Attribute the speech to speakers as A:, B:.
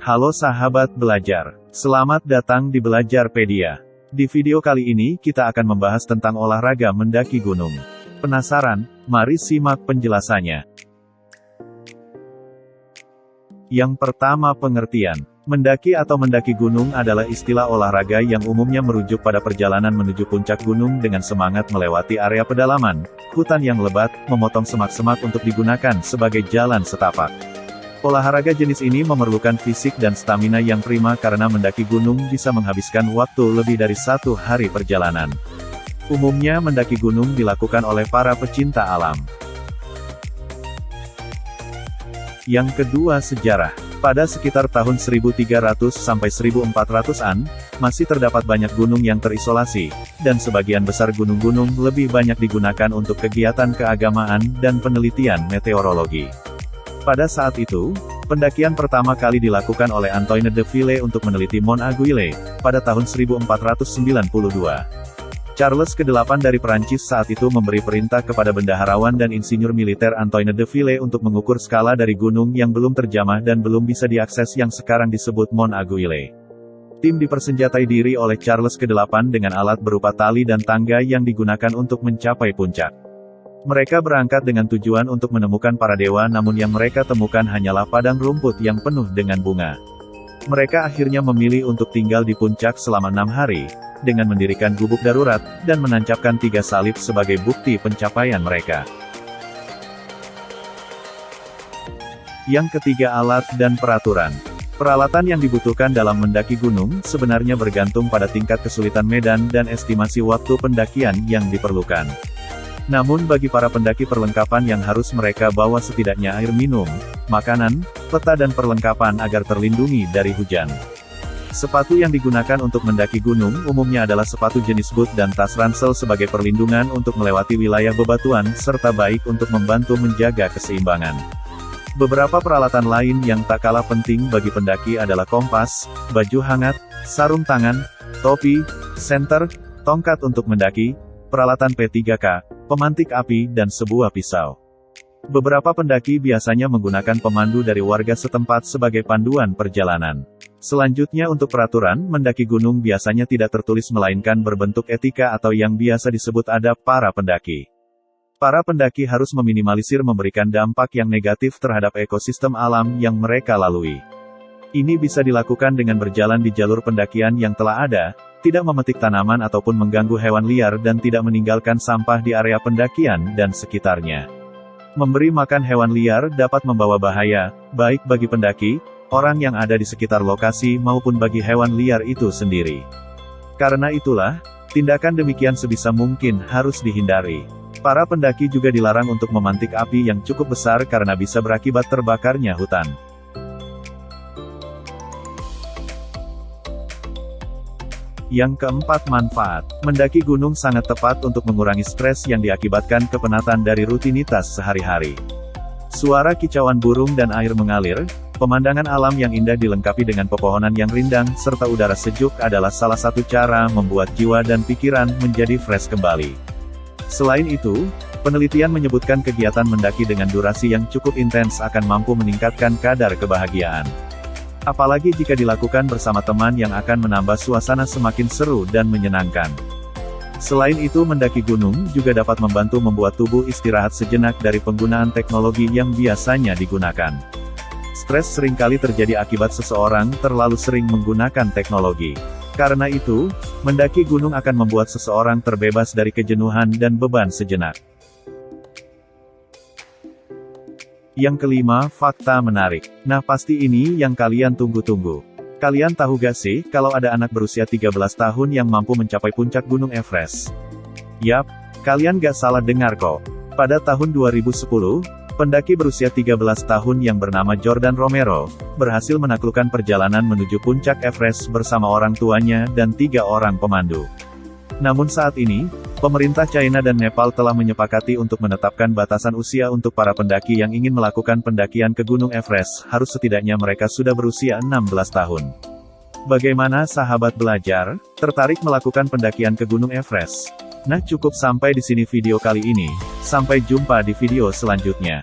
A: Halo sahabat belajar, selamat datang di Belajarpedia. Di video kali ini kita akan membahas tentang olahraga mendaki gunung. Penasaran? Mari simak penjelasannya. Yang pertama, pengertian. Mendaki atau mendaki gunung adalah istilah olahraga yang umumnya merujuk pada perjalanan menuju puncak gunung dengan semangat melewati area pedalaman, hutan yang lebat, memotong semak-semak untuk digunakan sebagai jalan setapak. Olahraga jenis ini memerlukan fisik dan stamina yang prima karena mendaki gunung bisa menghabiskan waktu lebih dari 1 hari perjalanan. Umumnya mendaki gunung dilakukan oleh para pecinta alam. Yang kedua, sejarah. Pada sekitar tahun 1300 sampai 1400-an, masih terdapat banyak gunung yang terisolasi, dan sebagian besar gunung-gunung lebih banyak digunakan untuk kegiatan keagamaan dan penelitian meteorologi. Pada saat itu, pendakian pertama kali dilakukan oleh Antoine de Ville untuk meneliti Mont Aiguille, pada tahun 1492. Charles ke-8 dari Perancis saat itu memberi perintah kepada bendaharawan dan insinyur militer Antoine de Ville untuk mengukur skala dari gunung yang belum terjamah dan belum bisa diakses yang sekarang disebut Mont Aiguille. Tim dipersenjatai diri oleh Charles ke-8 dengan alat berupa tali dan tangga yang digunakan untuk mencapai puncak. Mereka berangkat dengan tujuan untuk menemukan para dewa, namun yang mereka temukan hanyalah padang rumput yang penuh dengan bunga. Mereka akhirnya memilih untuk tinggal di puncak selama 6 hari, dengan mendirikan gubuk darurat, dan menancapkan 3 salib sebagai bukti pencapaian mereka. Yang ketiga, alat dan peraturan. Peralatan yang dibutuhkan dalam mendaki gunung sebenarnya bergantung pada tingkat kesulitan medan dan estimasi waktu pendakian yang diperlukan. Namun bagi para pendaki perlengkapan yang harus mereka bawa setidaknya air minum, makanan, peta dan perlengkapan agar terlindungi dari hujan. Sepatu yang digunakan untuk mendaki gunung umumnya adalah sepatu jenis boot dan tas ransel sebagai perlindungan untuk melewati wilayah bebatuan serta baik untuk membantu menjaga keseimbangan. Beberapa peralatan lain yang tak kalah penting bagi pendaki adalah kompas, baju hangat, sarung tangan, topi, senter, tongkat untuk mendaki, peralatan P3K, pemantik api, dan sebuah pisau. Beberapa pendaki biasanya menggunakan pemandu dari warga setempat sebagai panduan perjalanan. Selanjutnya, untuk peraturan mendaki gunung biasanya tidak tertulis melainkan berbentuk etika atau yang biasa disebut adab para pendaki. Para pendaki harus meminimalisir memberikan dampak yang negatif terhadap ekosistem alam yang mereka lalui. Ini bisa dilakukan dengan berjalan di jalur pendakian yang telah ada, tidak memetik tanaman ataupun mengganggu hewan liar dan tidak meninggalkan sampah di area pendakian dan sekitarnya. Memberi makan hewan liar dapat membawa bahaya, baik bagi pendaki, orang yang ada di sekitar lokasi maupun bagi hewan liar itu sendiri. Karena itulah, tindakan demikian sebisa mungkin harus dihindari. Para pendaki juga dilarang untuk memantik api yang cukup besar karena bisa berakibat terbakarnya hutan. Yang keempat, manfaat. Mendaki gunung sangat tepat untuk mengurangi stres yang diakibatkan kepenatan dari rutinitas sehari-hari. Suara kicauan burung dan air mengalir, pemandangan alam yang indah dilengkapi dengan pepohonan yang rindang, serta udara sejuk adalah salah satu cara membuat jiwa dan pikiran menjadi fresh kembali. Selain itu, penelitian menyebutkan kegiatan mendaki dengan durasi yang cukup intens akan mampu meningkatkan kadar kebahagiaan. Apalagi jika dilakukan bersama teman yang akan menambah suasana semakin seru dan menyenangkan. Selain itu, mendaki gunung juga dapat membantu membuat tubuh istirahat sejenak dari penggunaan teknologi yang biasanya digunakan. Stres seringkali terjadi akibat seseorang terlalu sering menggunakan teknologi. Karena itu, mendaki gunung akan membuat seseorang terbebas dari kejenuhan dan beban sejenak. Yang kelima, fakta menarik. Nah, pasti ini yang kalian tunggu-tunggu. Kalian tahu gak sih, kalau ada anak berusia 13 tahun yang mampu mencapai puncak Gunung Everest? Yap, kalian gak salah dengar kok. Pada tahun 2010, pendaki berusia 13 tahun yang bernama Jordan Romero, berhasil menaklukkan perjalanan menuju puncak Everest bersama orang tuanya dan 3 orang pemandu. Namun saat ini, pemerintah China dan Nepal telah menyepakati untuk menetapkan batasan usia untuk para pendaki yang ingin melakukan pendakian ke Gunung Everest, harus setidaknya mereka sudah berusia 16 tahun. Bagaimana sahabat belajar, tertarik melakukan pendakian ke Gunung Everest? Nah, cukup sampai di sini video kali ini, sampai jumpa di video selanjutnya.